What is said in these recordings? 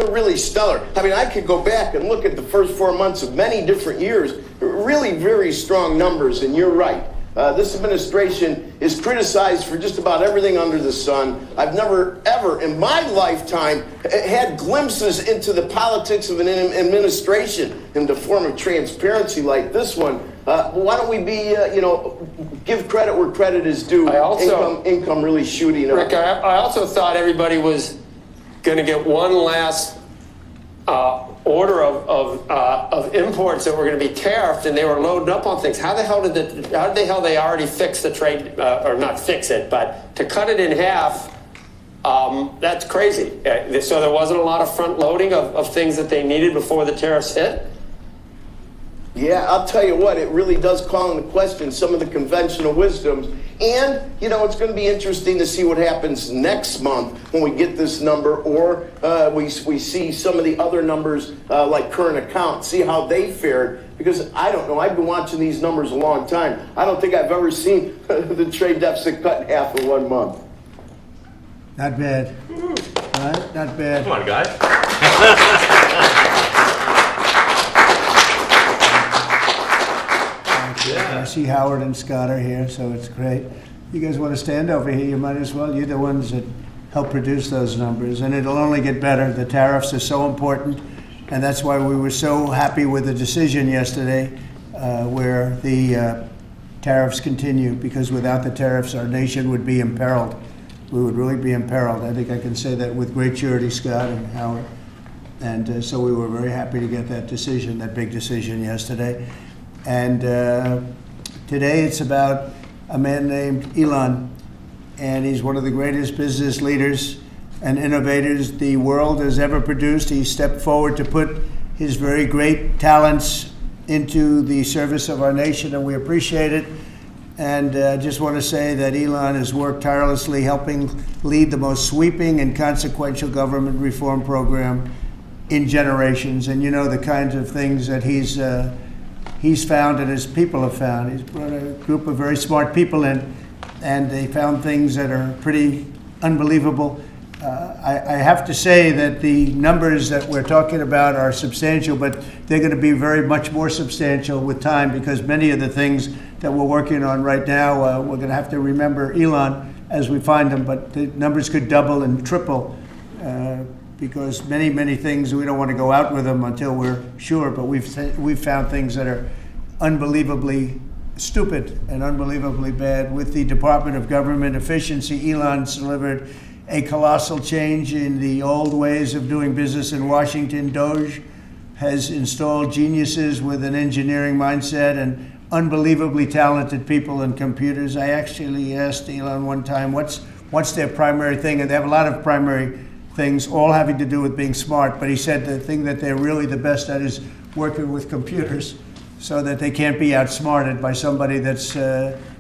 they're really stellar. I mean, I could go back and look at the first 4 months of many different years, really very strong numbers, and you're right. This administration is criticized for just about everything under the sun. I've never, ever in my lifetime had glimpses into the politics of an administration in the form of transparency like this one. Why don't we be, give credit where credit is due? Income really shooting up. Rick, I also thought everybody was going to get one last order of imports that were going to be tariffed, and they were loading up on things. How the hell they already fix the trade, or not fix it, but to cut it in half? That's crazy. So there wasn't a lot of front loading of things that they needed before the tariffs hit? Yeah, I'll tell you what, it really does call into question some of the conventional wisdoms. And, it's going to be interesting to see what happens next month when we get this number, or we see some of the other numbers like current account, see how they fared. Because I don't know, I've been watching these numbers a long time. I don't think I've ever seen the trade deficit cut in half in 1 month. Not bad. Right? Not bad. Come on, guys. I see Howard and Scott are here, so it's great. You guys want to stand over here? You might as well. You're the ones that help produce those numbers, and it'll only get better. The tariffs are so important, and that's why we were so happy with the decision yesterday where the tariffs continue, because without the tariffs, our nation would be imperiled. We would really be imperiled. I think I can say that with great surety, Scott and Howard. And so we were very happy to get that decision, that big decision yesterday. And today it's about a man named Elon, and he's one of the greatest business leaders and innovators the world has ever produced. He stepped forward to put his very great talents into the service of our nation, and we appreciate it. And I just want to say that Elon has worked tirelessly helping lead the most sweeping and consequential government reform program in generations. And the kinds of things that he's found and his people have found. He's brought a group of very smart people in, and they found things that are pretty unbelievable. I have to say that the numbers that we're talking about are substantial, but they're going to be very much more substantial with time, because many of the things that we're working on right now, we're going to have to remember Elon as we find them, but the numbers could double and triple because many things, we don't want to go out with them until we're sure, but we've found things that are unbelievably stupid and unbelievably bad. With the Department of Government Efficiency, Elon's delivered a colossal change in the old ways of doing business in Washington. DOGE has installed geniuses with an engineering mindset and unbelievably talented people in computers. I actually asked Elon one time, what's their primary thing? And they have a lot of primary things, all having to do with being smart. But he said the thing that they're really the best at is working with computers, so that they can't be outsmarted by somebody that's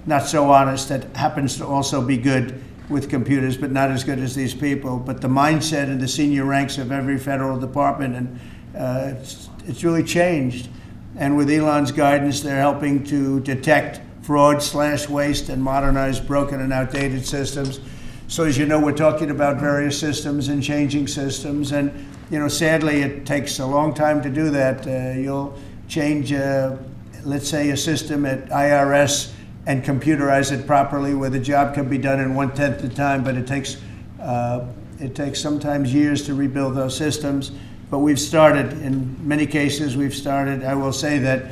not so honest, that happens to also be good with computers, but not as good as these people. But the mindset in the senior ranks of every federal department, and it's really changed. And with Elon's guidance, they're helping to detect fraud/waste and modernize broken and outdated systems. So as you know, we're talking about various systems and changing systems. And, sadly, it takes a long time to do that. You'll change, let's say, a system at IRS and computerize it properly, where the job can be done in 1/10 the time, but it takes sometimes years to rebuild those systems. But we've started, in many cases, I will say that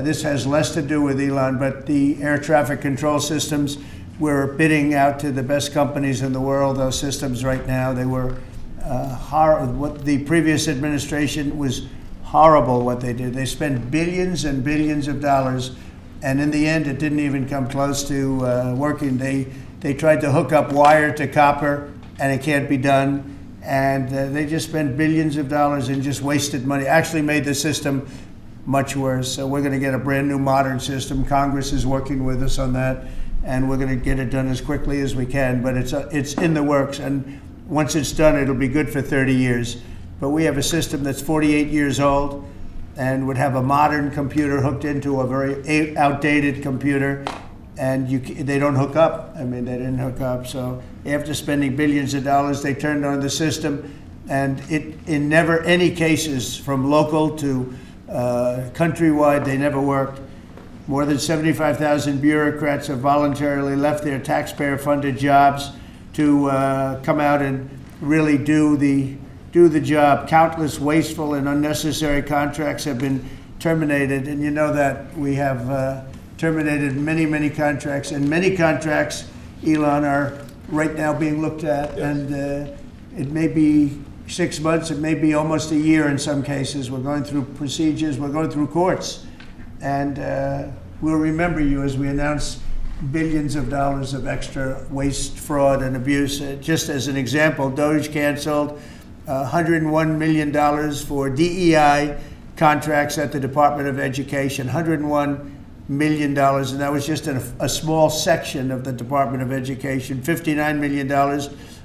this has less to do with Elon, but the air traffic control systems, we're bidding out to the best companies in the world, those systems right now. They were what the previous administration was horrible what they did. They spent billions and billions of dollars, and in the end, it didn't even come close to working. They tried to hook up wire to copper, and it can't be done. And they just spent billions of dollars and just wasted money. Actually made the system much worse. So we're going to get a brand new modern system. Congress is working with us on that, and we're going to get it done as quickly as we can. But it's in the works, and once it's done, it'll be good for 30 years. But we have a system that's 48 years old and would have a modern computer hooked into a very outdated computer, and they don't hook up. I mean, they didn't hook up. So after spending billions of dollars, they turned on the system. And in never any cases, from local to countrywide, they never worked. More than 75,000 bureaucrats have voluntarily left their taxpayer-funded jobs to come out and really do the job. Countless wasteful and unnecessary contracts have been terminated, and you know that we have terminated many contracts, and many contracts, Elon, are right now being looked at, and it may be 6 months, it may be almost a year in some cases. We're going through procedures, we're going through courts, and we'll remember you as we announce billions of dollars of extra waste, fraud, and abuse. Just as an example, DOGE canceled $101 million for DEI contracts at the Department of Education, $101 million, and that was just a small section of the Department of Education. $59 million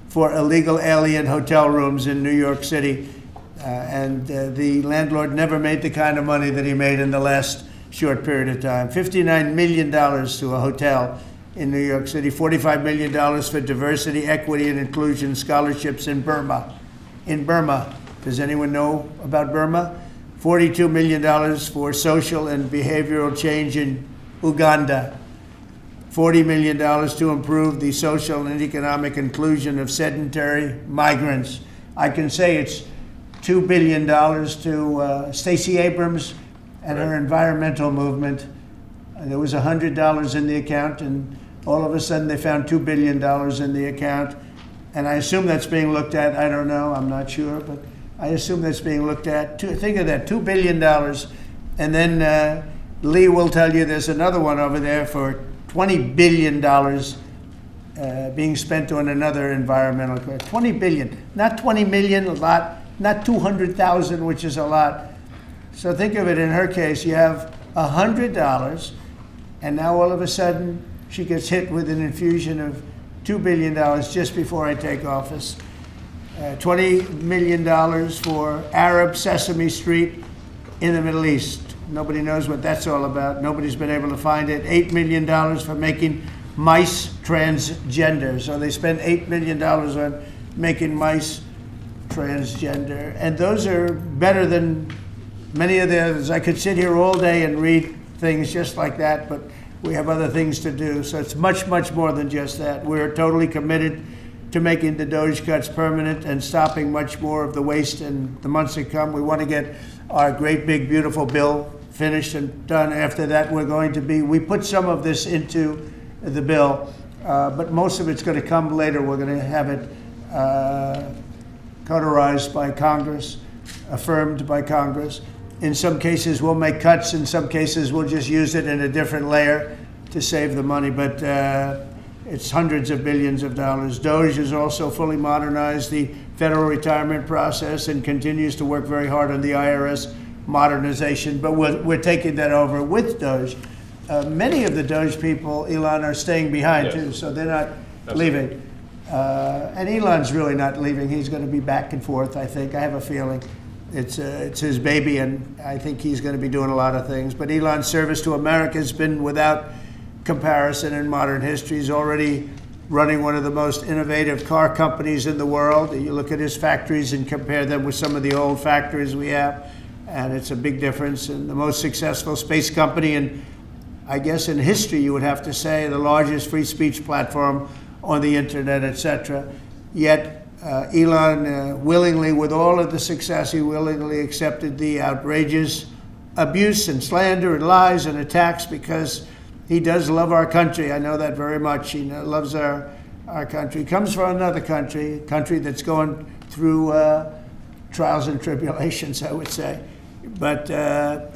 for illegal alien hotel rooms in New York City, and the landlord never made the kind of money that he made in the last short period of time. $59 million to a hotel in New York City, $45 million for diversity, equity, and inclusion scholarships in Burma. In Burma, does anyone know about Burma? $42 million for social and behavioral change in Uganda. $40 million to improve the social and economic inclusion of sedentary migrants. I can say it's $2 billion to Stacey Abrams and her environmental movement. There was $100 in the account, and all of a sudden they found $2 billion in the account. And I assume that's being looked at. I don't know, I'm not sure, but I assume that's being looked at. Think of that, $2 billion. And then Lee will tell you there's another one over there for $20 billion being spent on another environmental cause. $20 billion, not 20 million, a lot, not 200,000, which is a lot. So think of it, in her case, you have $100, and now all of a sudden she gets hit with an infusion of $2 billion just before I take office. $20 million for Arab Sesame Street in the Middle East. Nobody knows what that's all about. Nobody's been able to find it. $8 million for making mice transgender. So they spend $8 million on making mice transgender. And those are better than many of the others. I could sit here all day and read things just like that, but we have other things to do. So it's much more than just that. We're totally committed to making the DOGE cuts permanent and stopping much more of the waste in the months to come. We want to get our great big beautiful bill finished and done. After that, we put some of this into the bill, but most of it's going to come later. We're going to have it cauterized by Congress, affirmed by Congress. In some cases, we'll make cuts. In some cases, we'll just use it in a different layer to save the money. But it's hundreds of billions of dollars. DOGE has also fully modernized the federal retirement process and continues to work very hard on the IRS modernization. But we're taking that over with DOGE. Many of the DOGE people, Elon, are staying behind too, so they're not leaving. And Elon's really not leaving. He's going to be back and forth, I think. I have a feeling. It's his baby, and I think he's going to be doing a lot of things. But Elon's service to America has been without comparison in modern history. He's already running one of the most innovative car companies in the world. You look at his factories and compare them with some of the old factories we have, and it's a big difference. And the most successful space company, and I guess in history you would have to say the largest free speech platform on the internet, etc. Yet Elon willingly, with all of the success, he willingly accepted the outrageous abuse and slander and lies and attacks because he does love our country. I know that very much. He loves our country. He comes from another country, a country that's going through trials and tribulations, I would say. But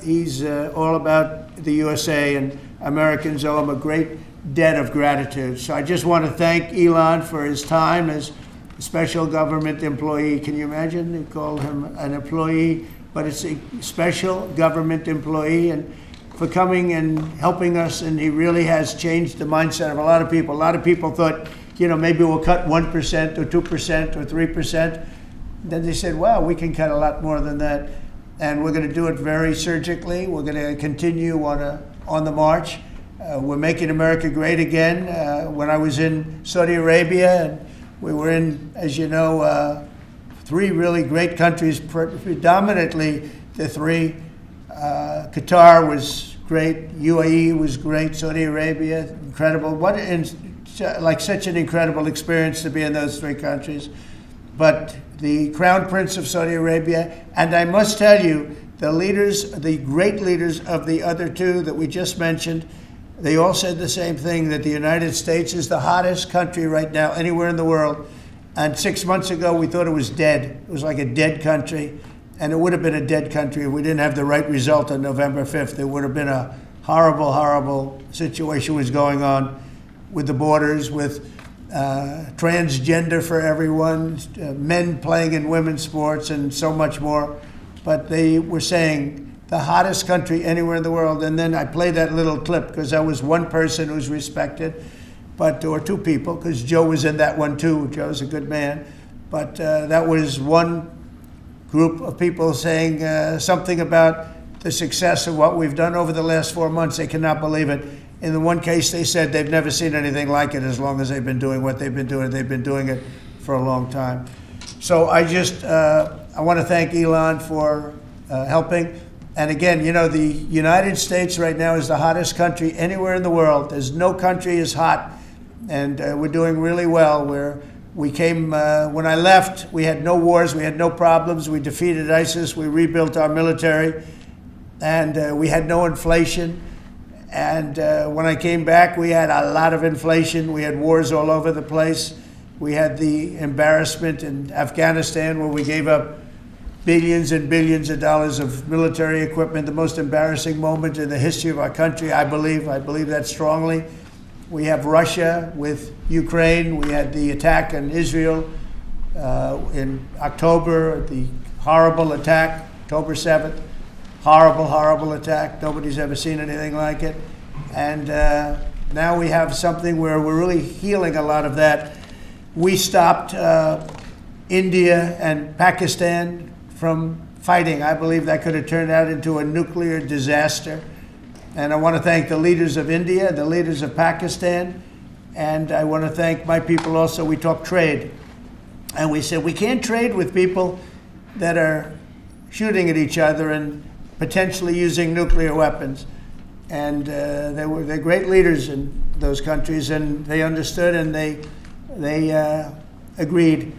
he's all about the USA, and Americans owe him a great debt of gratitude. So I just want to thank Elon for his time as a special government employee. Can you imagine? They call him an employee, but it's a special government employee, and for coming and helping us. And he really has changed the mindset of a lot of people. A lot of people thought, maybe we'll cut 1% or 2% or 3%. Then they said, wow, we can cut a lot more than that. And we're going to do it very surgically. We're going to continue on the march. We're making America great again. When I was in Saudi Arabia, and we were in, as you know, three really great countries, predominantly the three. Qatar was great, UAE was great, Saudi Arabia, incredible. Like such an incredible experience to be in those three countries. But the Crown Prince of Saudi Arabia, and I must tell you, the leaders, the great leaders of the other two that we just mentioned, they all said the same thing, that the United States is the hottest country right now anywhere in the world. And 6 months ago, we thought it was dead. It was like a dead country. And it would have been a dead country if we didn't have the right result on November 5th. It would have been a horrible, horrible situation was going on with the borders, with transgender for everyone, men playing in women's sports, and so much more. But they were saying the hottest country anywhere in the world. And then I played that little clip because I was one person who's respected, or two people, because Joe was in that one too. Joe's a good man. But that was one group of people saying something about the success of what we've done over the last 4 months. They cannot believe it. In the one case, they said they've never seen anything like it as long as they've been doing what they've been doing. They've been doing it for a long time. So I want to thank Elon for helping. And again, you know, the United States right now is the hottest country anywhere in the world. There's no country as hot, and we're doing really well. We came, when I left, we had no wars, we had no problems, we defeated ISIS, we rebuilt our military, and we had no inflation. And when I came back, we had a lot of inflation. We had wars all over the place. We had the embarrassment in Afghanistan where we gave up billions and billions of dollars of military equipment, the most embarrassing moment in the history of our country, I believe. I believe that strongly. We have Russia with Ukraine. We had the attack on Israel in October, the horrible attack, October 7th. Horrible, horrible attack. Nobody's ever seen anything like it. And now we have something where we're really healing a lot of that. We stopped India and Pakistan from fighting. I believe that could have turned out into a nuclear disaster. And I want to thank the leaders of India, the leaders of Pakistan, and I want to thank my people also. We talked trade. And we said we can't trade with people that are shooting at each other and potentially using nuclear weapons. And they're great leaders in those countries, and they understood, and they agreed.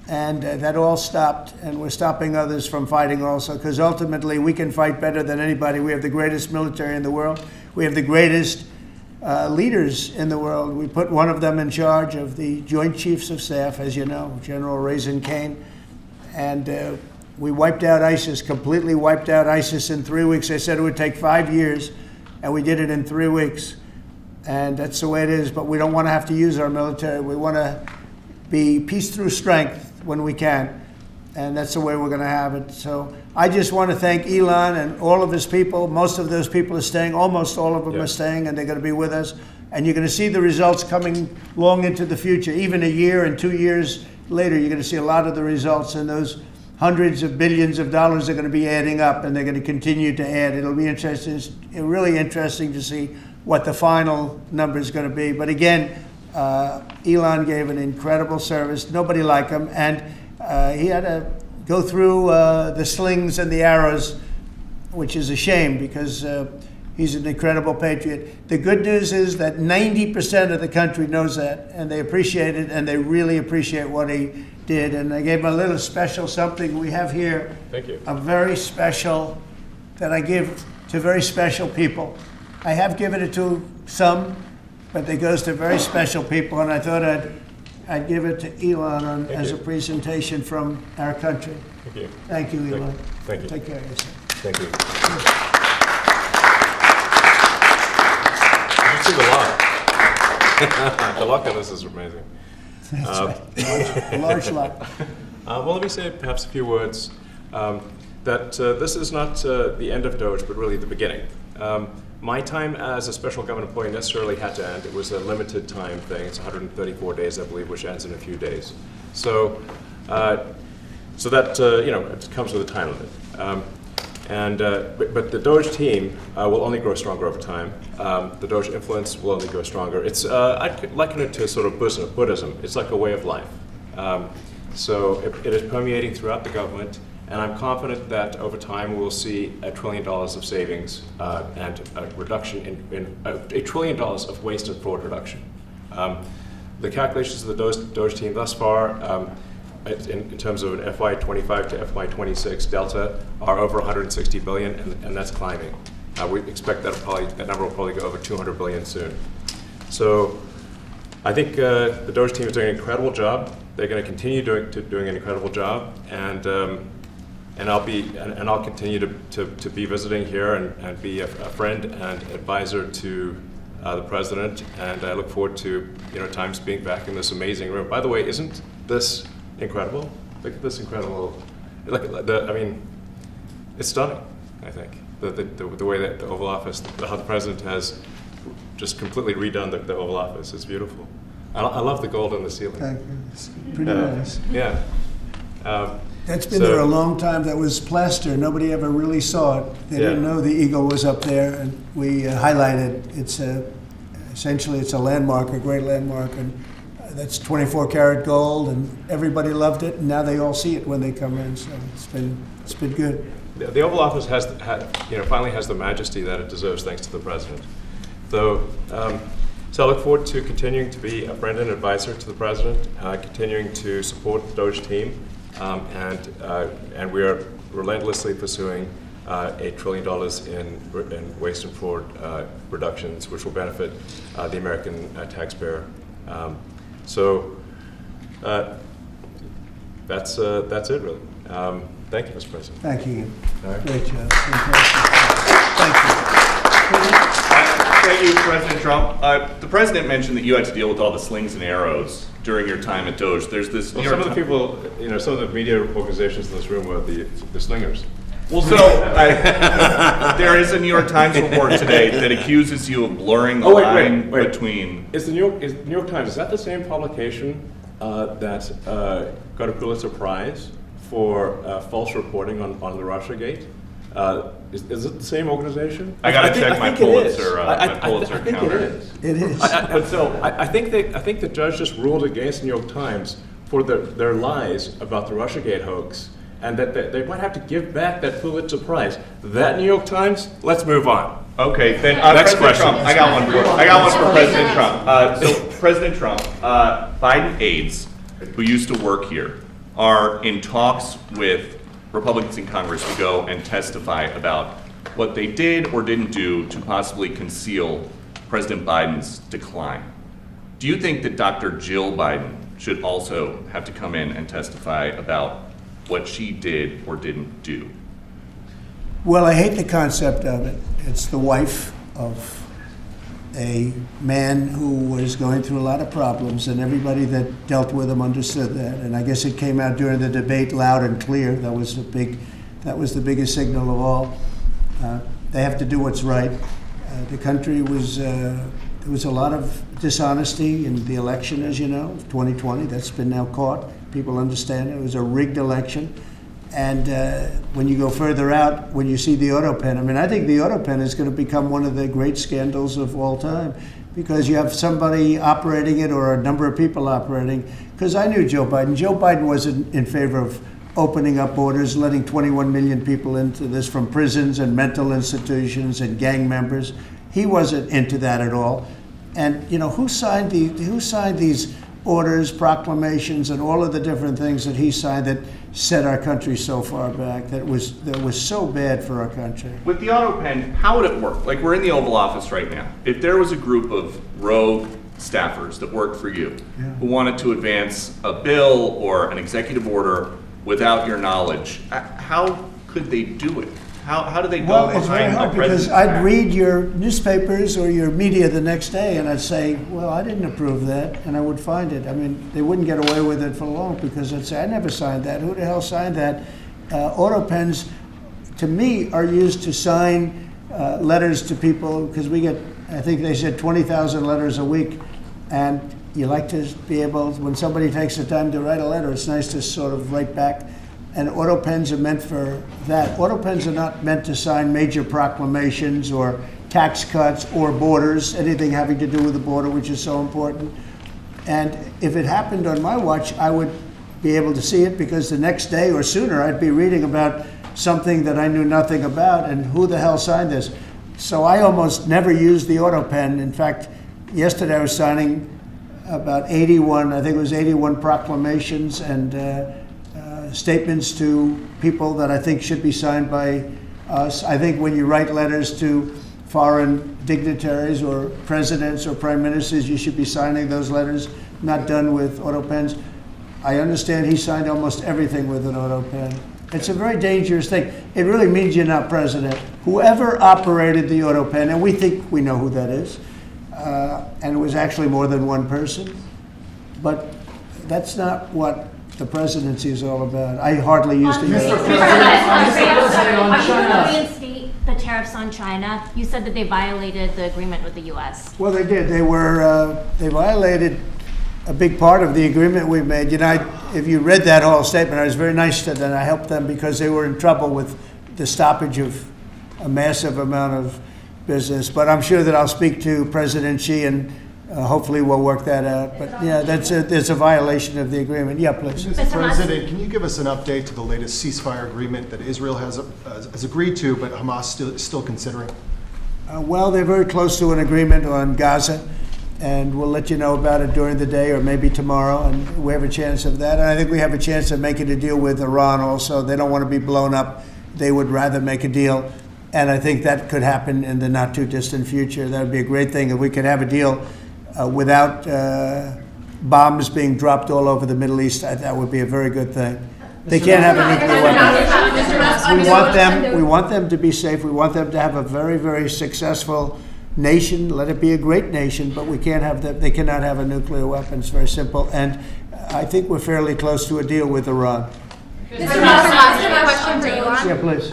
And that all stopped, and we're stopping others from fighting also, because ultimately we can fight better than anybody. We have the greatest military in the world. We have the greatest leaders in the world. We put one of them in charge of the Joint Chiefs of Staff, as you know, General Raisin Kane. And we wiped out ISIS, completely wiped out ISIS in 3 weeks. They said it would take 5 years, and we did it in 3 weeks. And that's the way it is, but we don't want to have to use our military. We want to be peace through strength when we can, and that's the way we're going to have it. So I just want to thank Elon and all of his people. Most of those people are staying, almost all of them are staying, and they're going to be with us. And you're going to see the results coming long into the future. Even a year and 2 years later, you're going to see a lot of the results, and those hundreds of billions of dollars are going to be adding up, and they're going to continue to add. It'll be interesting, really interesting to see what the final number is going to be. But again, Elon gave an incredible service. Nobody like him, and he had to go through the slings and the arrows, which is a shame because he's an incredible patriot. The good news is that 90% of the country knows that, and they appreciate it, and they really appreciate what he did. And I gave him a little special something we have here. Thank you. A very special that I give to very special people. I have given it to some, but it goes to very special people, and I thought I'd give it to Elon as a presentation from our country. Thank you. Thank you, Elon. Thank you. Take care of yourself. Thank you. You see the lock. The lock on this is amazing. That's right. Large lot. Well, let me say perhaps a few words that this is not the end of DOGE, but really the beginning. My time as a special government employee necessarily had to end. It was a limited time thing. It's 134 days, I believe, which ends in a few days. So, so that it comes with a time limit. But the DOGE team will only grow stronger over time. The DOGE influence will only grow stronger. I'd liken it to sort of Buddhism. It's like a way of life. So it is permeating throughout the government, and I'm confident that over time we'll see $1 trillion of savings and a reduction in $1 trillion of waste and fraud reduction. The calculations of the DOGE team thus far, in terms of an FY25 to FY26 delta, are over 160 billion, and that's climbing. We expect that number will probably go over 200 billion soon. So I think the DOGE team is doing an incredible job. They're going to continue doing an incredible job, and I'll continue to be visiting here and be a friend and advisor to the president. And I look forward to times being back in this amazing room. By the way, isn't this incredible? Look at this incredible. I mean, it's stunning. I think the way that the Oval Office, how the president has just completely redone the Oval Office. It's beautiful. I love the gold on the ceiling. Thank you. It's pretty nice. Yeah. That's been there a long time. That was plaster. Nobody ever really saw it. They didn't know the eagle was up there, and we highlighted. It's essentially it's a landmark, a great landmark, and that's 24 karat gold, and everybody loved it. And now they all see it when they come in. So it's been good. The Oval Office finally has the majesty that it deserves, thanks to the president. So I look forward to continuing to be a friend and advisor to the president, continuing to support the DOGE team, and we are relentlessly pursuing $8 trillion in waste and fraud reductions, which will benefit the American taxpayer. So that's it, really. Thank you, Mr. President. Thank you. All right. Great job. Thank you. Thank you, President Trump. The president mentioned that you had to deal with all the slings and arrows during your time at DOGE. There's this. Well, some of the people, some of the media organizations in this room are the slingers. Well, so there is a New York Times report today that accuses you of blurring the line between. Is the New York Times, is that the same publication that got a Pulitzer Prize for false reporting on the Russiagate? Is it the same organization? I got to check my Pulitzer I think counter. it is. It is. I think the judge just ruled against the New York Times for their lies about the Russiagate hoax, and that they might have to give back that Pulitzer Prize. That New York Times. Let's move on. Okay, then Next President question. Trump. I got one for President Trump. So President Trump, Biden aides who used to work here are in talks with Republicans in Congress to go and testify about what they did or didn't do to possibly conceal President Biden's decline. Do you think that Dr. Jill Biden should also have to come in and testify about what she did or didn't do? Well, I hate the concept of it. It's the wife of a man who was going through a lot of problems, and everybody that dealt with him understood that. And I guess it came out during the debate loud and clear. That was the biggest signal of all. They have to do what's right. The country was there was a lot of dishonesty in the election, as you know, 2020. That's been now caught. People understand it. It was a rigged election. And when you go further out, when you see the autopen, I mean, I think the autopen is going to become one of the great scandals of all time, because you have somebody operating it or a number of people operating. Because I knew Joe Biden. Joe Biden wasn't in favor of opening up borders, letting 21 million people into this from prisons and mental institutions and gang members. He wasn't into that at all. And who signed these orders, proclamations, and all of the different things that he signed that set our country so far back, that was so bad for our country? With the auto pen, how would it work? Like, we're in the Oval Office right now. If there was a group of rogue staffers that worked for you who wanted to advance a bill or an executive order without your knowledge, how could they do it? How do they go Well, it's very behind hard, the because president's I'd back? read your newspapers or your media the next day, and I'd say, well, I didn't approve that, and I would find it. I mean, they wouldn't get away with it for long, because I'd say, I never signed that. Who the hell signed that? Auto pens, to me, are used to sign letters to people, because we get, I think they said 20,000 letters a week, and you like to be able, when somebody takes the time to write a letter, it's nice to sort of write back. And auto pens are meant for that. Auto pens are not meant to sign major proclamations or tax cuts or borders, anything having to do with the border, which is so important. And if it happened on my watch, I would be able to see it, because the next day or sooner I'd be reading about something that I knew nothing about, and who the hell signed this? So I almost never use the auto pen. In fact, yesterday I was signing about 81, I think it was 81 proclamations and statements to people that I think should be signed by us. I think when you write letters to foreign dignitaries or presidents or prime ministers, you should be signing those letters, not done with auto pens. I understand he signed almost everything with an auto pen. It's a very dangerous thing. It really means you're not president. Whoever operated the auto pen, and we think we know who that is, and it was actually more than one person, but that's not what the presidency is all about. I hardly used to use it. Reinstate the tariffs on China. You said that they violated the agreement with the U.S. Well, they did. They violated a big part of the agreement we made. You know, if you read that whole statement, I was very nice to them. I helped them because they were in trouble with the stoppage of a massive amount of business. But I'm sure that I'll speak to President Xi and hopefully we'll work that out. But yeah, there's a violation of the agreement. Yeah, please. Mr. President, can you give us an update to the latest ceasefire agreement that Israel has agreed to, but Hamas is still considering? Well, they're very close to an agreement on Gaza, and we'll let you know about it during the day or maybe tomorrow, and we have a chance of that. And I think we have a chance of making a deal with Iran also. They don't want to be blown up. They would rather make a deal, and I think that could happen in the not too distant future. That would be a great thing if we could have a deal without bombs being dropped all over the Middle East. That would be a very good thing. They can't have a nuclear weapon. We want them to be safe. We want them to have a very, very successful nation. Let it be a great nation, but we can't have that. They cannot have a nuclear weapon. It's very simple. And I think we're fairly close to a deal with Iran. Mr. Musk, question for you. Yeah, please.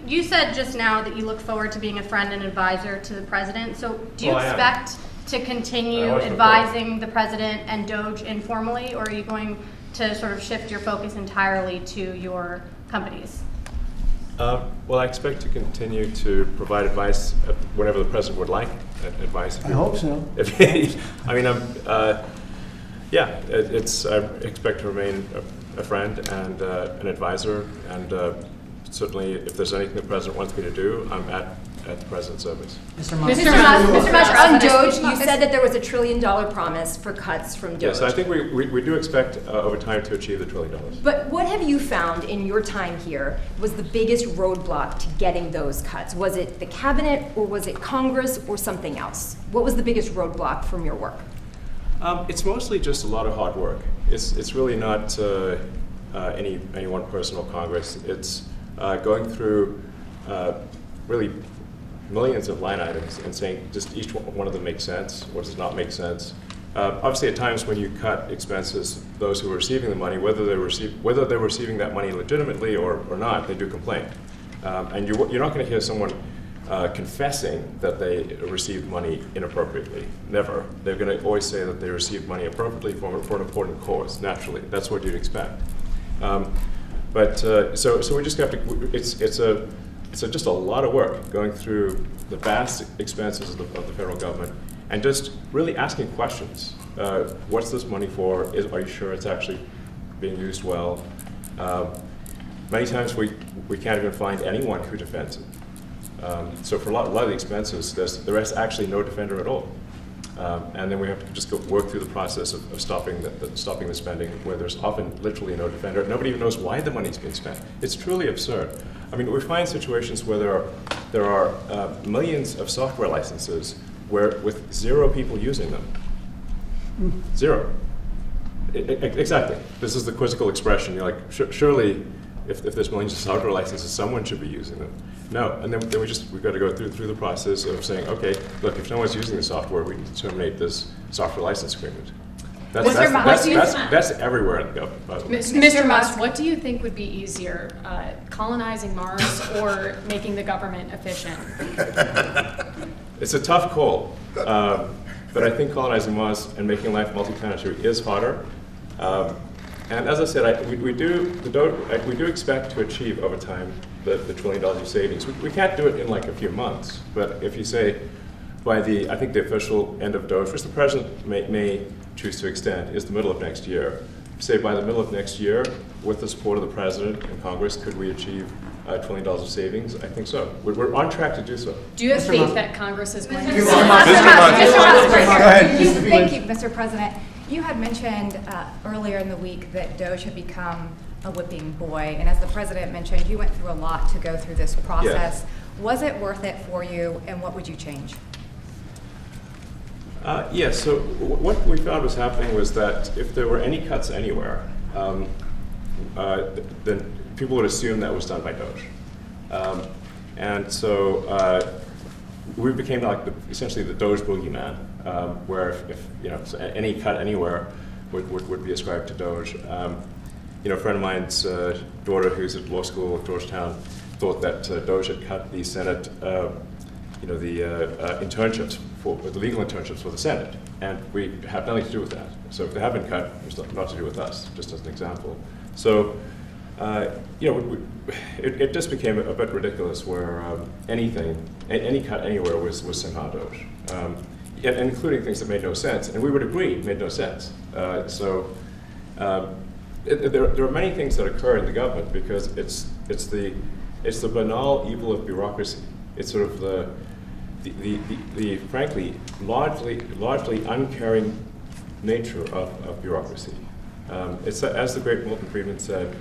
You said just now that you look forward to being a friend and advisor to the president. So do you expect to continue advising the president and DOGE informally, or are you going to sort of shift your focus entirely to your companies? Well, I expect to continue to provide advice whenever the president would like advice. I hope so. I mean, I expect to remain a friend and an advisor, and certainly if there's anything the president wants me to do, I'm at the president's service. Mr. Musk, on DOGE, you said that there was $1 trillion promise for cuts from DOGE. Yes, I think we do expect over time to achieve the $1 trillion. But what have you found in your time here was the biggest roadblock to getting those cuts? Was it the cabinet, or was it Congress, or something else? What was the biggest roadblock from your work? It's mostly just a lot of hard work. It's really not any one person or Congress. It's going through really millions of line items and saying just each one of them makes sense, or does not make sense. Obviously, at times when you cut expenses, those who are receiving the money, whether they're receiving that money legitimately or not, they do complain. And you're not going to hear someone confessing that they received money inappropriately. Never. They're going to always say that they received money appropriately for an important cause. Naturally, that's what you'd expect. So we just have to. It's just a lot of work going through the vast expenses of the federal government and just really asking questions. What's this money for? Are you sure it's actually being used well? Many times we can't even find anyone who defends it. So for a lot of the expenses, there is actually no defender at all. And then we have to just work through the process of stopping the spending, where there's often literally no defender. Nobody even knows why the money's being spent. It's truly absurd. I mean, we find situations where there are millions of software licenses with 0 people using them. 0. Exactly. This is the quizzical expression. You're like, surely, if there's millions of software licenses, someone should be using them. No, and then we've got to go through the process of saying, okay, look, if no one's using the software, we need to terminate this software license agreement. That's everywhere in the government, by the way. Mr. Musk, what do you think would be easier, colonizing Mars or making the government efficient? It's a tough call, but I think colonizing Mars and making life multi-planetary is harder. And as I said, we do expect to achieve over time the $1 trillion savings. We can't do it in like a few months, but if you say by I think the official end of DOGE, which the president may choose to extend, is the middle of next year. say by the middle of next year, with the support of the president and Congress, could we achieve $20 of savings? I think so. We're on track to do so. Do you have faith that Congress is going to? Thank you, Mr. President. You had mentioned earlier in the week that DOGE had become a whipping boy, and as the president mentioned, you went through a lot to go through this process. Was it worth it for you, and what would you change? Yes, so what we found was happening was that if there were any cuts anywhere, then people would assume that was done by DOGE. And so we became like essentially the DOGE boogeyman, where if so any cut anywhere would be ascribed to DOGE. A friend of mine's daughter who's at law school at Georgetown thought that DOGE had cut the Senate, internships, the legal internships for the Senate, and we have nothing to do with that. So if they have been cut, it's not to do with us, just as an example. So, it just became a bit ridiculous where any cut anywhere was somehow DOGE, and including things that made no sense, and we would agree made no sense. There are many things that occur in the government because it's the banal evil of bureaucracy. It's sort of the frankly largely uncaring nature of bureaucracy. It's as the great Milton Friedman said,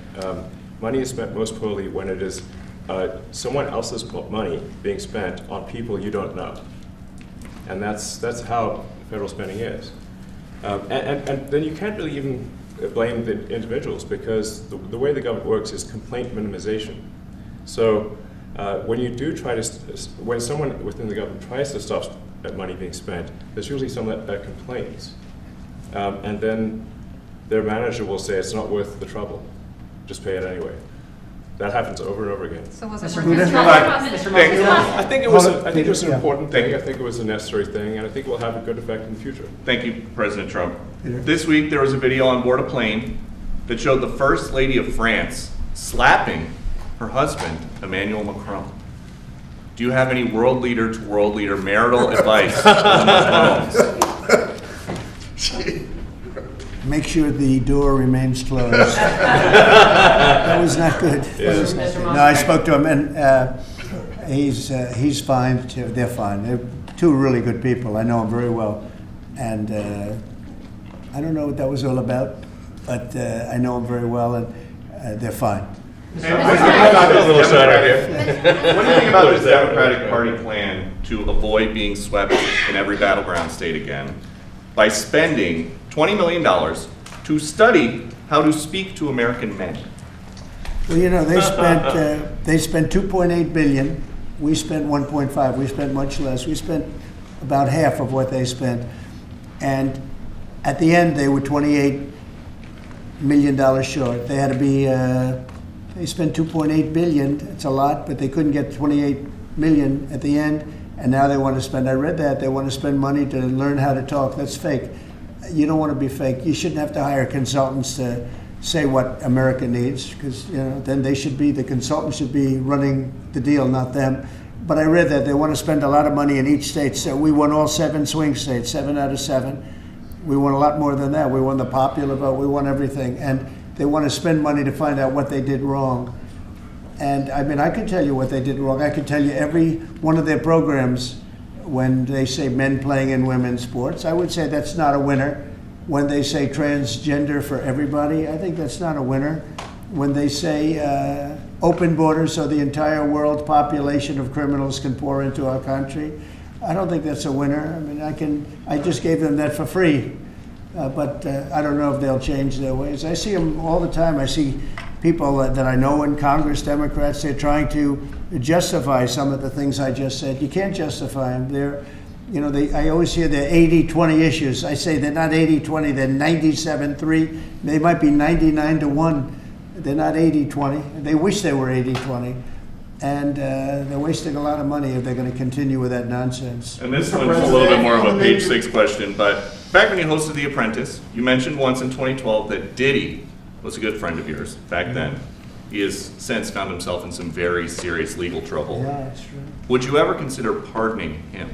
money is spent most poorly when it is someone else's money being spent on people you don't know, and that's how federal spending is. And then you can't really even blame the individuals because the way the government works is complaint minimization. So when you do try to, when someone within the government tries to stop money being spent, there's usually someone that complains. And then their manager will say it's not worth the trouble, just pay it anyway. That happens over and over again. So was it I think it was an important thing. I think it was a necessary thing, and I think it will have a good effect in the future. Thank you, President Trump. This week there was a video on board a plane that showed the First Lady of France slapping her husband, Emmanuel Macron. Do you have any world leader to world leader marital advice on those moments? Make sure the door remains closed. That was not good. No, I spoke to him, and he's fine too. They're fine. They're two really good people. I know them very well, and I don't know what that was all about, but I know them very well, and they're fine. What do you think about this Democratic Party plan to avoid being swept in every battleground state again by spending $20 million to study how to speak to American men? Well, they spent 2.8 billion. We spent 1.5. We spent much less. We spent about half of what they spent, and at the end they were $28 million short. They had to be. They spent 2.8 billion. It's a lot, but they couldn't get 28 million at the end, and now they want to spend. I read that they want to spend money to learn how to talk. That's fake. You don't want to be fake. You shouldn't have to hire consultants to say what America needs, because then the consultants should be running the deal, not them. But I read that they want to spend a lot of money in each state. So we won all 7 swing states, 7 out of 7. We won a lot more than that. We won the popular vote. We won everything, and they want to spend money to find out what they did wrong. And I mean, I could tell you what they did wrong. I could tell you every one of their programs. When they say men playing in women's sports, I would say that's not a winner. When they say transgender for everybody, I think that's not a winner. When they say open borders so the entire world population of criminals can pour into our country, I don't think that's a winner. I mean, I just gave them that for free, but I don't know if they'll change their ways. I see them all the time. I see people that I know in Congress, Democrats, they're trying to justify some of the things I just said. You can't justify them. I always hear they're 80-20 issues. I say they're not 80-20, they're 97-3. They might be 99-1. They're not 80-20. They wish they were 80-20. And they're wasting a lot of money if they're going to continue with that nonsense. And this one's a little bit more of a page 6 question, but back when you hosted The Apprentice, you mentioned once in 2012 that Diddy was a good friend of yours back then. He has since found himself in some very serious legal trouble. Yeah, that's true. Would you ever consider pardoning him?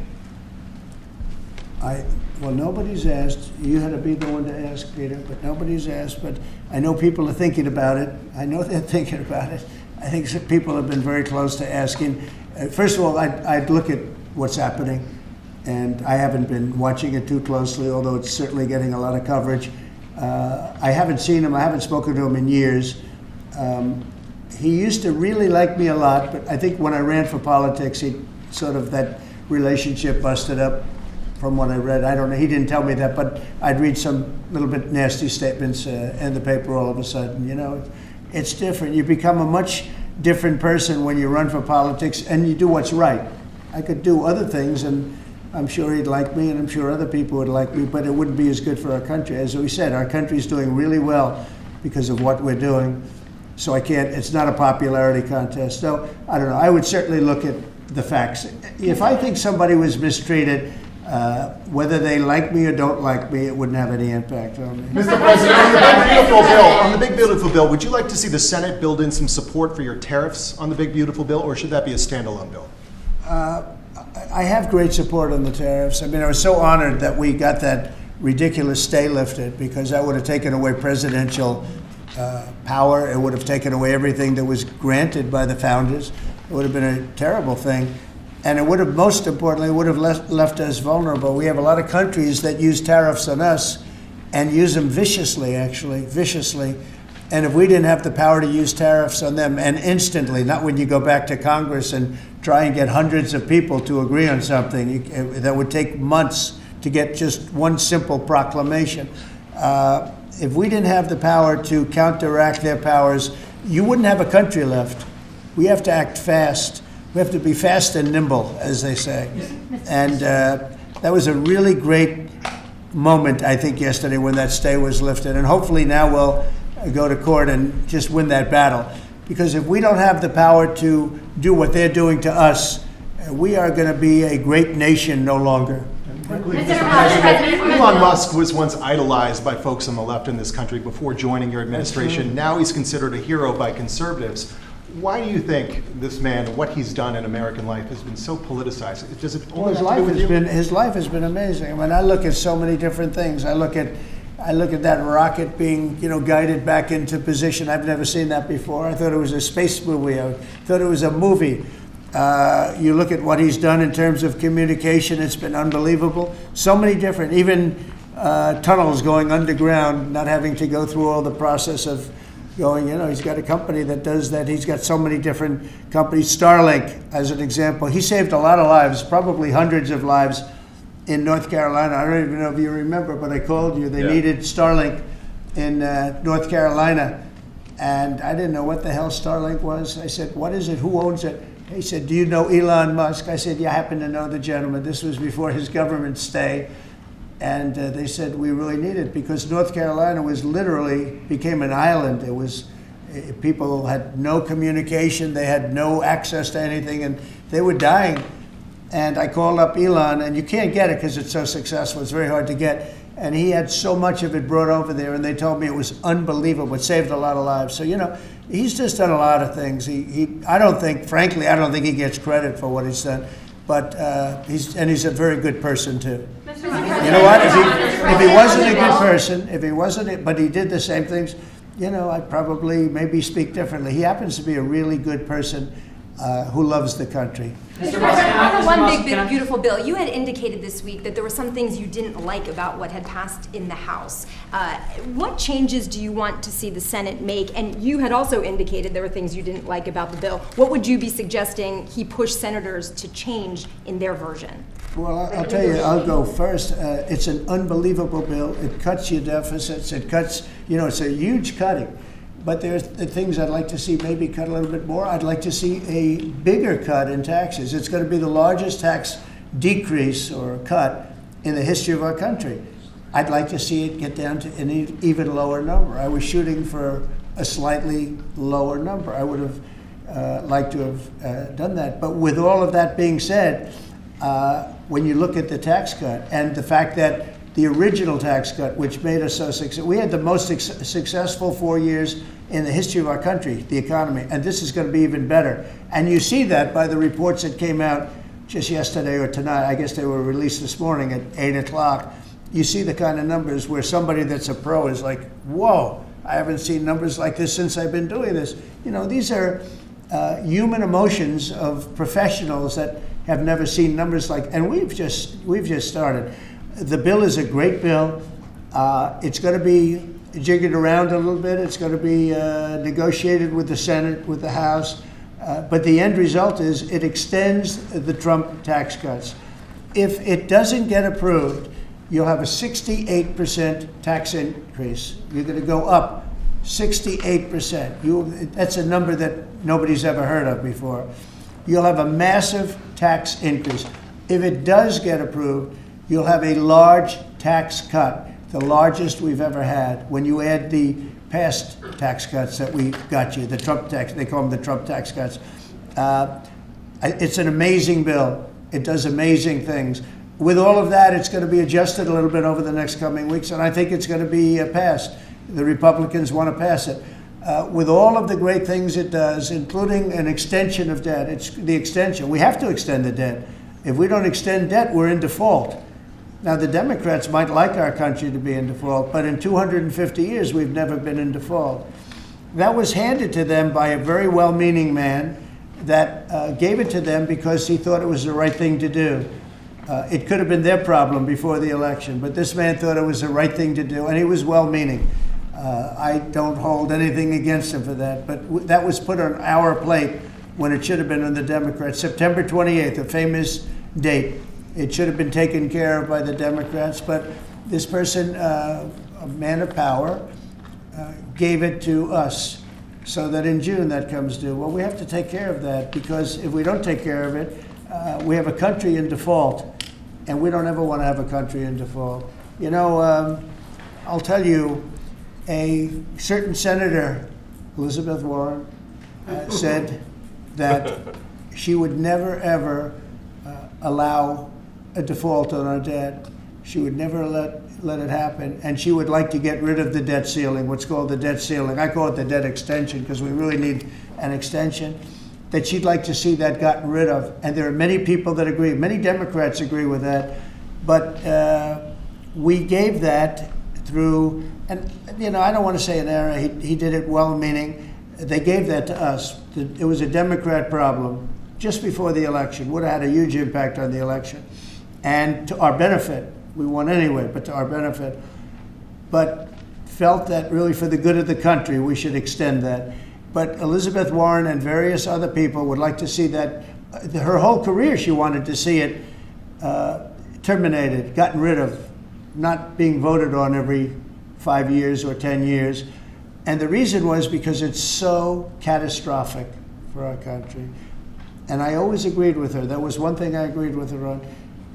Well, nobody's asked. You had to be the one to ask, Peter, but nobody's asked. But I know people are thinking about it. I know they're thinking about it. I think some people have been very close to asking. First of all, I'd look at what's happening, and I haven't been watching it too closely, although it's certainly getting a lot of coverage. I haven't seen him. I haven't spoken to him in years. He used to really like me a lot, but I think when I ran for politics, he sort of, that relationship busted up from what I read. I don't know. He didn't tell me that, but I'd read some little bit nasty statements in the paper all of a sudden. You know, it's different. You become a much different person when you run for politics and you do what's right. I could do other things, and I'm sure he'd like me, and I'm sure other people would like me, but it wouldn't be as good for our country. As we said, our country's doing really well because of what we're doing. So I can't, it's not a popularity contest. So I don't know. I would certainly look at the facts. If I think somebody was mistreated, whether they like me or don't like me, it wouldn't have any impact on me. Mr. President, on the big beautiful bill, would you like to see the Senate build in some support for your tariffs on the big beautiful bill, or should that be a standalone bill? I have great support on the tariffs. I mean, I was so honored that we got that ridiculous stay lifted, because that would have taken away presidential power. It would have taken away everything that was granted by the founders. It would have been a terrible thing. And it would have, most importantly, would have left us vulnerable. We have a lot of countries that use tariffs on us and use them viciously, actually, viciously. And if we didn't have the power to use tariffs on them, and instantly, not when you go back to Congress and try and get hundreds of people to agree on something, that would take months to get just one simple proclamation. If we didn't have the power to counteract their powers, you wouldn't have a country left. We have to act fast. We have to be fast and nimble, as they say. And that was a really great moment, I think, yesterday when that stay was lifted. And hopefully now we'll go to court and just win that battle. Because if we don't have the power to do what they're doing to us, we are going to be a great nation no longer. Elon Musk was once idolized by folks on the left in this country before joining your administration. Now he's considered a hero by conservatives. Why do you think this man, what he's done in American life, has been so politicized? Does it only have to do with you? His life has been amazing. I mean, I look at so many different things. I look at that rocket being, guided back into position. I've never seen that before. I thought it was a space movie. I thought it was a movie. You look at what he's done in terms of communication. It's been unbelievable. So many different, even tunnels going underground, not having to go through all the process of going, he's got a company that does that. He's got so many different companies. Starlink, as an example. He saved a lot of lives, probably hundreds of lives in North Carolina. I don't even know if you remember, but I called you. They needed Starlink in North Carolina. And I didn't know what the hell Starlink was. I said, what is it? Who owns it? He said, do you know Elon Musk? I said, yeah, I happen to know the gentleman. This was before his government stay. And they said, we really need it, because North Carolina was literally became an island. It was, people had no communication. They had no access to anything, and they were dying. And I called up Elon, and you can't get it because it's so successful. It's very hard to get. And he had so much of it brought over there, and they told me it was unbelievable. It saved a lot of lives. So, he's just done a lot of things. I don't think he gets credit for what he's done. But he's a very good person too. You know what? If he wasn't a good person, but he did the same things, I'd probably maybe speak differently. He happens to be a really good person who loves the country. Mr. President, on the one big beautiful bill, you had indicated this week that there were some things you didn't like about what had passed in the House. What changes do you want to see the Senate make? And you had also indicated there were things you didn't like about the bill. What would you be suggesting he push senators to change in their version? Well, I'll tell you, I'll go first. It's an unbelievable bill. It cuts your deficits. It cuts, it's a huge cutting. But there's the things I'd like to see maybe cut a little bit more. I'd like to see a bigger cut in taxes. It's going to be the largest tax decrease or cut in the history of our country. I'd like to see it get down to an even lower number. I was shooting for a slightly lower number. I would have liked to have done that. But with all of that being said, when you look at the tax cut and the fact that the original tax cut, which made us so successful, we had the most successful 4 years in the history of our country, the economy, and this is going to be even better. And you see that by the reports that came out just yesterday or tonight, I guess they were released this morning at 8 o'clock, you see the kind of numbers where somebody that's a pro is like, whoa, I haven't seen numbers like this since I've been doing this. You know, these are human emotions of professionals that have never seen numbers like, and we've just started. The bill is a great bill. It's going to be jiggered around a little bit. It's going to be negotiated with the Senate, with the House. But the end result is it extends the Trump tax cuts. If it doesn't get approved, you'll have a 68% tax increase. You're going to go up 68%. That's a number that nobody's ever heard of before. You'll have a massive tax increase. If it does get approved, you'll have a large tax cut, the largest we've ever had. When you add the past tax cuts that we got you, the Trump tax, they call them the Trump tax cuts. It's an amazing bill. It does amazing things. With all of that, it's going to be adjusted a little bit over the next coming weeks, and I think it's going to be passed. The Republicans want to pass it. With all of the great things it does, including an extension of debt, it's the extension. We have to extend the debt. If we don't extend debt, we're in default. Now, the Democrats might like our country to be in default, but in 250 years, we've never been in default. That was handed to them by a very well-meaning man that gave it to them because he thought it was the right thing to do. It could have been their problem before the election, but this man thought it was the right thing to do, and he was well-meaning. I don't hold anything against him for that, but that was put on our plate when it should have been on the Democrats. September 28th, a famous date. It should have been taken care of by the Democrats, but this person, a man of power, gave it to us so that in June that comes due. Well, we have to take care of that, because if we don't take care of it, we have a country in default, and we don't ever want to have a country in default. You know, I'll tell you, a certain senator, Elizabeth Warren, said that she would never, ever allow a default on our debt. She would never let it happen, and she would like to get rid of the debt ceiling, what's called the debt ceiling. I call it the debt extension because we really need an extension. That she'd like to see that gotten rid of, and there are many people that agree. Many Democrats agree with that, but we gave that through, and you know, I don't want to say an error. He did it well-meaning. They gave that to us. It was a Democrat problem just before the election. Would have had a huge impact on the election, and to our benefit. We won anyway, but to our benefit. But felt that really for the good of the country, we should extend that. But Elizabeth Warren and various other people would like to see that. Her whole career, she wanted to see it terminated, gotten rid of, not being voted on every 5 years or 10 years. And the reason was because it's so catastrophic for our country. And I always agreed with her. That was one thing I agreed with her on.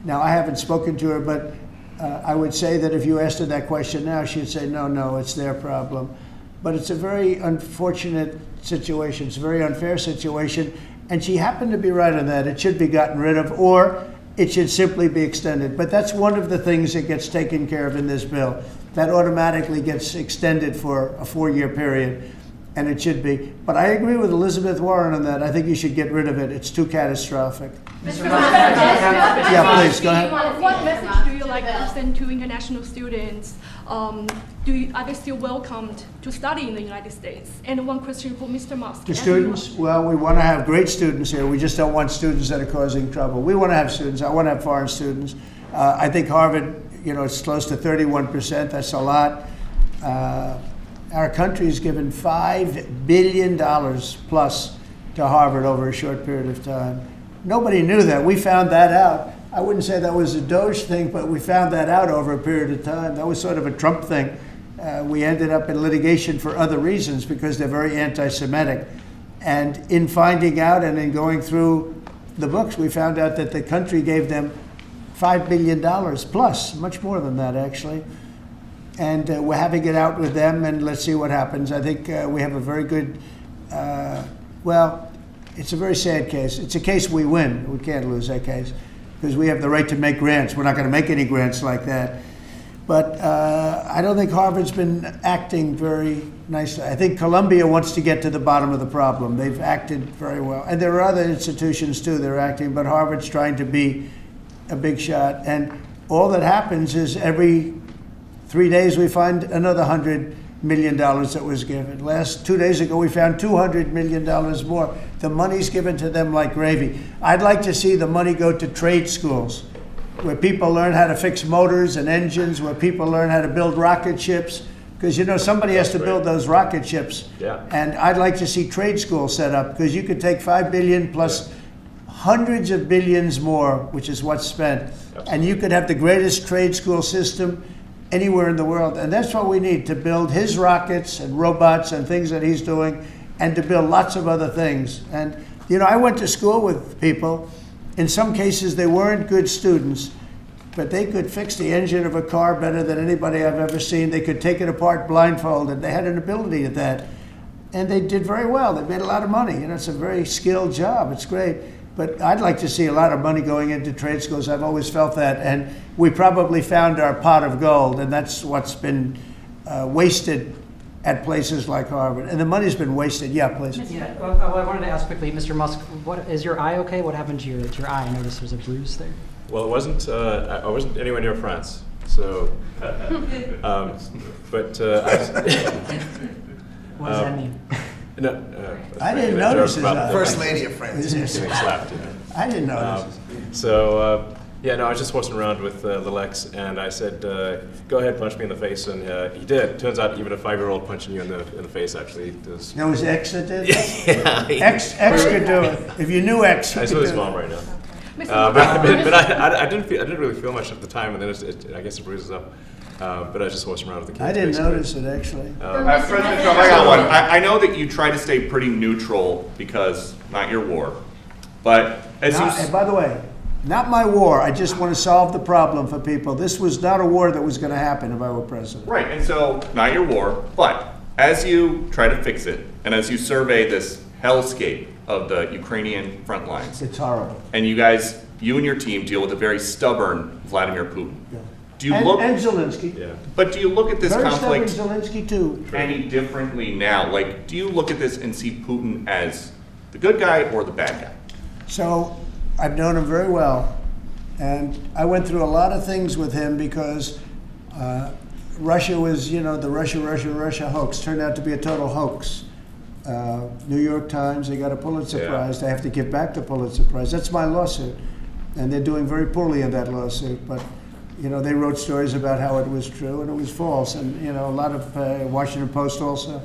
Now, I haven't spoken to her, but I would say that if you asked her that question now, she'd say, no, it's their problem. But it's a very unfortunate situation. It's a very unfair situation. And she happened to be right on that. It should be gotten rid of, or it should simply be extended. But that's one of the things that gets taken care of in this bill. That automatically gets extended for a 4-year period, and it should be. But I agree with Elizabeth Warren on that. I think you should get rid of it. It's too catastrophic. Yeah, please, go ahead. What message do you like to send to international students? Are they still welcomed to study in the United States? And one question for Mr. Musk. To students? Well, we want to have great students here. We just don't want students that are causing trouble. We want to have students. I want to have foreign students. I think Harvard, it's close to 31%. That's a lot. Our country has given $5 billion plus to Harvard over a short period of time. Nobody knew that. We found that out. I wouldn't say that was a DOGE thing, but we found that out over a period of time. That was sort of a Trump thing. We ended up in litigation for other reasons because they're very anti-Semitic. And in finding out and in going through the books, we found out that the country gave them $5 billion plus, much more than that, actually. And we're having it out with them, and let's see what happens. I think we have a very good, it's a very sad case. It's a case we win. We can't lose that case because we have the right to make grants. We're not going to make any grants like that. But I don't think Harvard's been acting very nicely. I think Columbia wants to get to the bottom of the problem. They've acted very well. And there are other institutions, too, that are acting, but Harvard's trying to be a big shot. And all that happens is every 3 days we find another $100 million that was given. 2 days ago, we found $200 million more. The money's given to them like gravy. I'd like to see the money go to trade schools, where people learn how to fix motors and engines, where people learn how to build rocket ships, because somebody has to build those rocket ships. Yeah. And I'd like to see trade schools set up, because you could take $5 billion plus hundreds of billions more, which is what's spent, and you could have the greatest trade school system anywhere in the world. And that's what we need, to build his rockets and robots and things that he's doing, and to build lots of other things. And I went to school with people. In some cases, they weren't good students, but they could fix the engine of a car better than anybody I've ever seen. They could take it apart blindfolded. They had an ability at that. And they did very well. They made a lot of money. It's a very skilled job. It's great. But I'd like to see a lot of money going into trade schools. I've always felt that. And we probably found our pot of gold, and that's what's been wasted at places like Harvard. And the money's been wasted. Yeah, please. Yeah, well, I wanted to ask quickly, Mr. Musk, is your eye okay? What happened to your eye? I noticed there's a bruise there. Well, it wasn't. I wasn't anywhere near France, so. But what does that mean? No, I didn't notice his eye. First Lady of France. Getting slapped. I didn't notice. I was just horsing around with Little X, and I said, "Go ahead, punch me in the face," and he did. Turns out, even a 5-year-old punching you in the face actually does. That was X that did? Yeah. X could do it. If you knew X, I saw his mom right now. But I didn't really feel much at the time, and then I guess it bruises up. But I was just horsing around with the kids. I didn't basically. notice it, actually. President Trump, I got one. I know that you try to stay pretty neutral because not your war, but And by the way, not my war. I just want to solve the problem for people. This was not a war that was going to happen if I were president. Right, and so not your war, but as you try to fix it, and as you survey this hellscape of the Ukrainian front lines, it's horrible. And you and your team deal with a very stubborn Vladimir Putin. Yeah. Do you and Zelensky. Yeah. But do you look at this very conflict stubborn Zelensky too. any differently now? Like, do you look at this and see Putin as the good guy or the bad guy? So I've known him very well, and I went through a lot of things with him because Russia was, the Russia hoax turned out to be a total hoax. New York Times, they got a Pulitzer Prize. They have to give back the Pulitzer Prize. That's my lawsuit, and they're doing very poorly in that lawsuit. But they wrote stories about how it was true and it was false, and a lot of Washington Post also.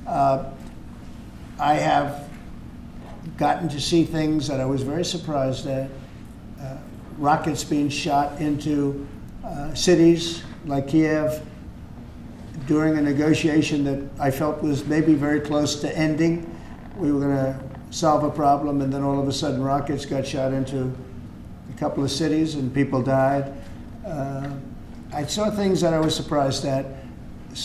I have gotten to see things that I was very surprised at. Rockets being shot into cities like Kiev during a negotiation that I felt was maybe very close to ending. We were going to solve a problem, and then all of a sudden rockets got shot into a couple of cities and people died. I saw things that I was surprised at,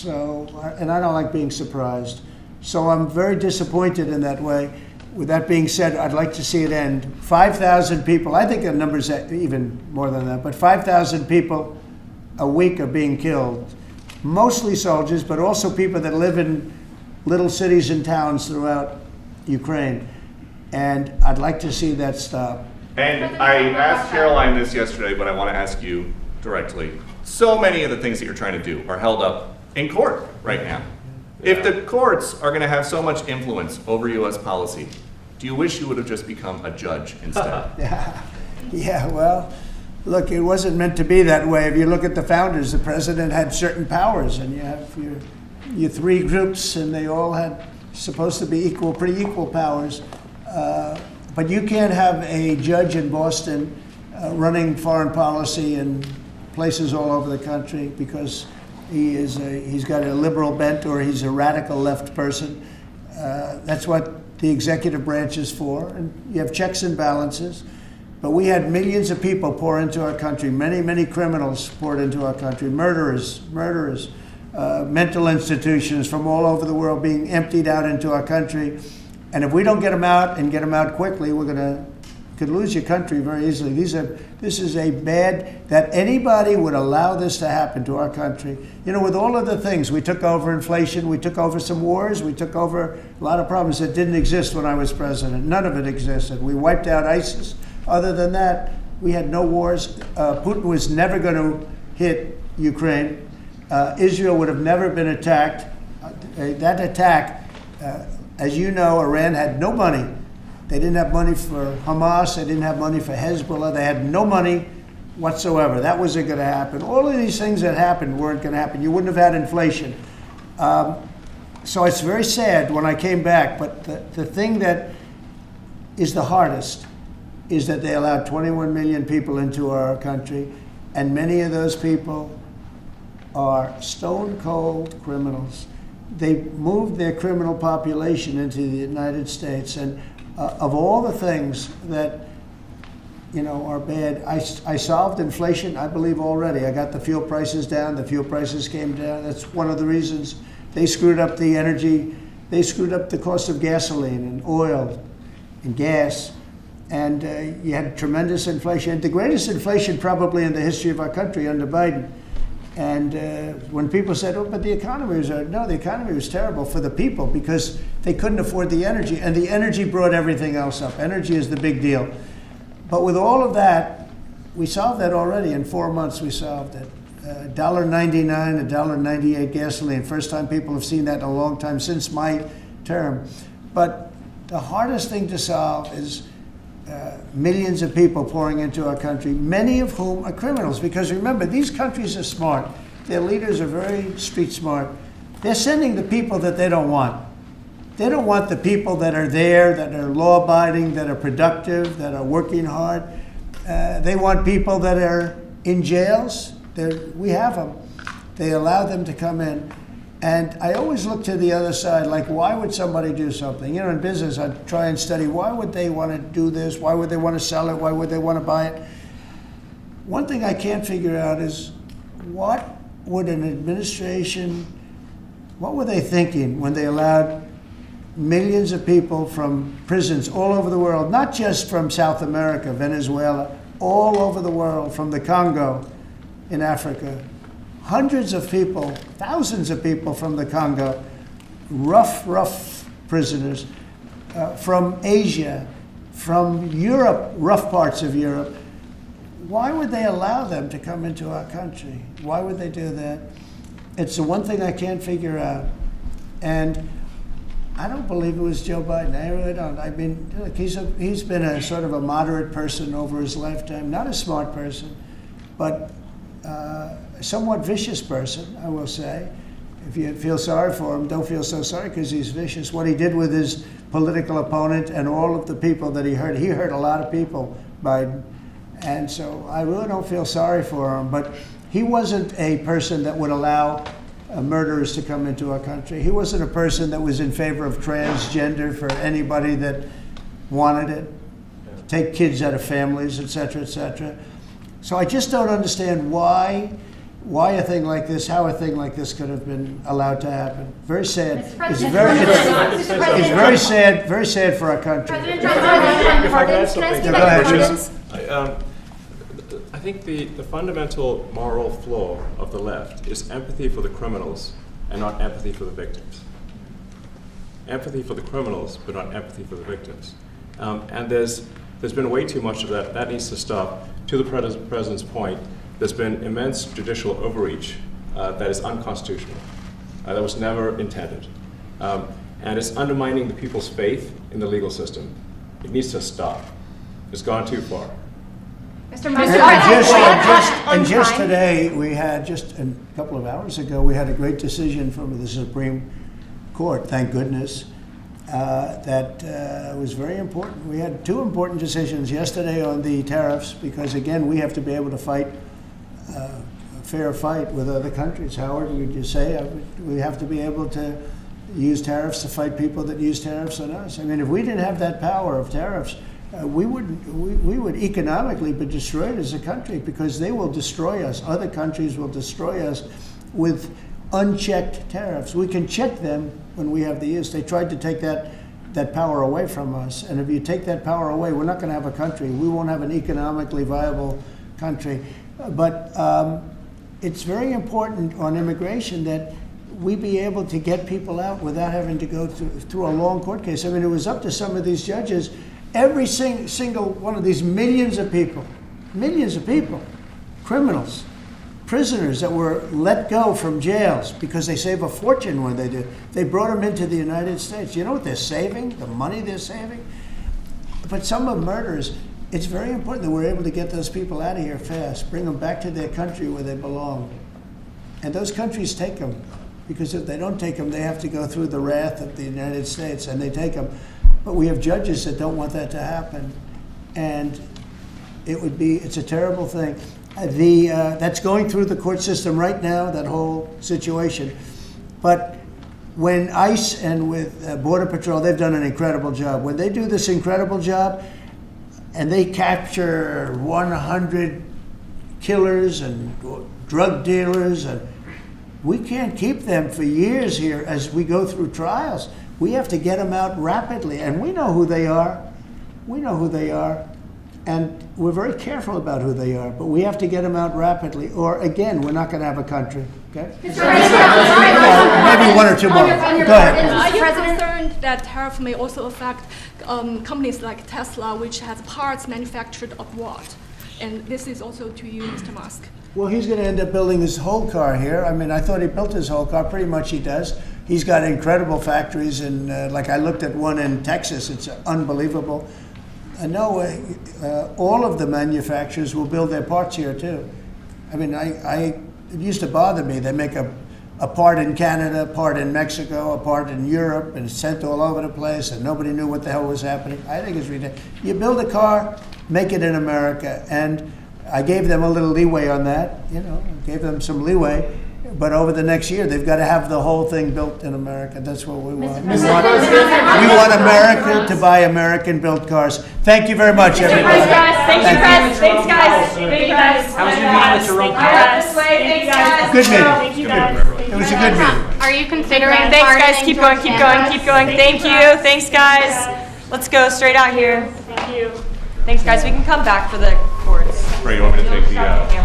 and I don't like being surprised. So I'm very disappointed in that way. With that being said, I'd like to see it end. 5,000 people, I think the number's even more than that, but 5,000 people a week are being killed. Mostly soldiers, but also people that live in little cities and towns throughout Ukraine. And I'd like to see that stop. And I asked Caroline this yesterday, but I want to ask you directly. So many of the things that you're trying to do are held up in court right now. If the courts are going to have so much influence over U.S. policy, do you wish you would have just become a judge instead? Yeah, well, look, it wasn't meant to be that way. If you look at the founders, the president had certain powers, and you have your three groups, and they all had supposed to be pretty equal powers. But you can't have a judge in Boston running foreign policy in places all over the country because he's got a liberal bent or he's a radical left person. That's what the executive branch is for, and you have checks and balances. But we had millions of people pour into our country, many criminals poured into our country, murderers, mental institutions from all over the world being emptied out into our country. And if we don't get them out and get them out quickly, we're going to could lose your country very easily. This is a bad, that anybody would allow this to happen to our country. You know, with all of the things, we took over inflation, we took over some wars, we took over a lot of problems that didn't exist when I was president. None of it existed. We wiped out ISIS. Other than that, we had no wars. Putin was never going to hit Ukraine. Israel would have never been attacked. That attack, as you know, Iran had no money. They didn't have money for Hamas. They didn't have money for Hezbollah. They had no money whatsoever. That wasn't going to happen. All of these things that happened weren't going to happen. You wouldn't have had inflation. So it's very sad when I came back. But the thing that is the hardest is that they allowed 21 million people into our country, and many of those people are stone cold criminals. They moved their criminal population into the United States, and of all the things that, you know, are bad, I solved inflation, I believe, already. I got the fuel prices down. The fuel prices came down. That's one of the reasons. They screwed up the energy. They screwed up the cost of gasoline and oil and gas. And you had tremendous inflation. The greatest inflation probably in the history of our country under Biden. And when people said, oh, but the economy was, no, the economy was terrible for the people because they couldn't afford the energy. And the energy brought everything else up. Energy is the big deal. But with all of that, we solved that already. In 4 months, we solved it. $1.99, $1.98 gasoline. First time people have seen that in a long time since my term. But the hardest thing to solve is millions of people pouring into our country, many of whom are criminals. Because remember, these countries are smart. Their leaders are very street smart. They're sending the people that they don't want. They don't want the people that are there, that are law-abiding, that are productive, that are working hard. They want people that are in jails. We have them. They allow them to come in. And I always look to the other side, like, why would somebody do something? You know, in business, I try and study, why would they want to do this? Why would they want to sell it? Why would they want to buy it? One thing I can't figure out is, what would an administration, what were they thinking when they allowed millions of people from prisons all over the world, not just from South America, Venezuela, all over the world, from the Congo in Africa, hundreds of people, thousands of people from the Congo, rough prisoners, from Asia, from Europe, rough parts of Europe. Why would they allow them to come into our country? Why would they do that? It's the one thing I can't figure out. And I don't believe it was Joe Biden. I really don't. I mean, look, he's been a sort of a moderate person over his lifetime, not a smart person, but a somewhat vicious person, I will say. If you feel sorry for him, don't feel so sorry because he's vicious. What he did with his political opponent and all of the people that he hurt a lot of people, Biden. And so I really don't feel sorry for him. But he wasn't a person that would allow murderers to come into our country. He wasn't a person that was in favor of transgender for anybody that wanted it, take kids out of families, et cetera, et cetera. So I just don't understand why a thing like this, how a thing like this could have been allowed to happen. Very sad. It's very sad for our country. If I could add something. I think the fundamental moral flaw of the left is empathy for the criminals and not empathy for the victims. Empathy for the criminals, but not empathy for the victims. And there's been way too much of that. That needs to stop. To the president's point, there's been immense judicial overreach that is unconstitutional. That was never intended. And it's undermining the people's faith in the legal system. It needs to stop. It's gone too far. Mr. Musk, and just today, we had, just a couple of hours ago, we had a great decision from the Supreme Court, thank goodness, that was very important. We had two important decisions yesterday on the tariffs, because again, we have to be able to fight a fair fight with other countries. Howard, would you say? We have to be able to use tariffs to fight people that use tariffs on us. I mean, if we didn't have that power of tariffs, we would economically be destroyed as a country, because they will destroy us. Other countries will destroy us with unchecked tariffs. We can check them when we have the use. They tried to take that that power away from us. And if you take that power away, we're not going to have a country. We won't have an economically viable country. But it's very important on immigration that we be able to get people out without having to go through a long court case. I mean, it was up to some of these judges. Every single one of these millions of people, criminals, prisoners that were let go from jails because they save a fortune when they do. They brought them into the United States. You know what they're saving? The money they're saving? But some of murderers, it's very important that we're able to get those people out of here fast, bring them back to their country where they belong. And those countries take them, because if they don't take them, they have to go through the wrath of the United States, and they take them. But we have judges that don't want that to happen. And it's a terrible thing. That's going through the court system right now, that whole situation. But when ICE and with Border Patrol, they've done an incredible job. When they do this incredible job and they capture 100 killers and drug dealers, and we can't keep them for years here as we go through trials. We have to get them out rapidly, and we know who they are. And we're very careful about who they are, but we have to get them out rapidly, or again, we're not going to have a country. Okay? Maybe one or two more. Go ahead. Are you concerned that tariff may also affect companies like Tesla, which has parts manufactured abroad? And this is also to you, Mr. Musk. Well, he's going to end up building his whole car here. I mean, I thought he built his whole car. Pretty much he does. He's got incredible factories, and like I looked at one in Texas. It's unbelievable. No, all of the manufacturers will build their parts here too. I mean, it used to bother me. They make a part in Canada, a part in Mexico, a part in Europe, and it's sent all over the place, and nobody knew what the hell was happening. I think it's ridiculous. You build a car, make it in America, and I gave them a little leeway on that. Gave them some leeway. But over the next year, they've got to have the whole thing built in America. That's what we want. We want America to buy American-built cars. Thank you very much, everybody. Thanks, guys. Thanks, guys. Thank you, guys. How was your meeting with Jerome Powell? Thanks, guys. Good meeting. Thank you, guys. It was a good meeting. Are you considering Thanks, guys. pardoning Keep going, keep going, George keep going. Thank you. Thanks, guys. Let's go straight out here. Thank you. Thanks, guys. We can come back for the chords. Ray, you want me to take the...